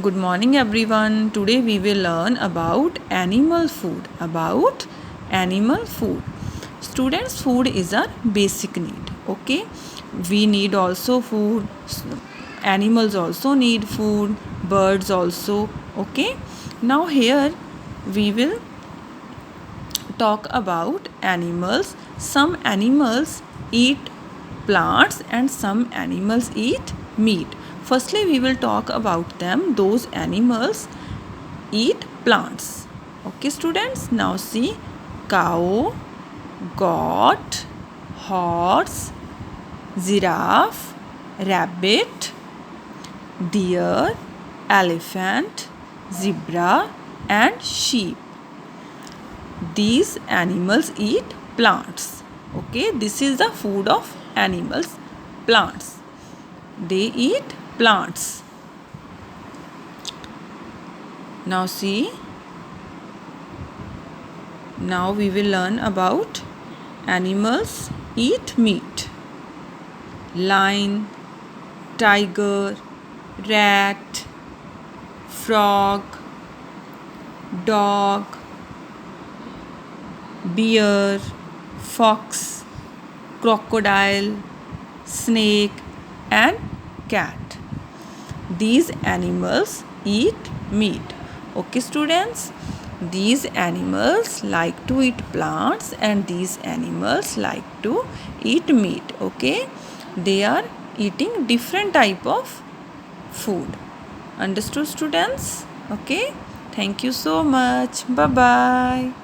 Good morning everyone. Today we will learn about animal food. Students, food is our basic need. Okay? We need also food. Animals also need food. Birds also. Okay? Now here we will talk about animals. Some animals eat plants and some animals eat meat. Firstly, we will talk about them. Those animals eat plants. Okay, students. Now see cow, goat, horse, giraffe, rabbit, deer, elephant, zebra, and sheep. These animals eat plants. Okay, this is the food of animals, plants. They eat plants. Now see, now we will learn about animals eat meat. Lion, tiger, rat, frog, dog, bear, fox, crocodile, snake, and cat. These animals eat meat. Okay, students? These animals like to eat plants and these animals like to eat meat. Okay? They are eating different type of food. Understood, students? Okay? Thank you so much. Bye-bye.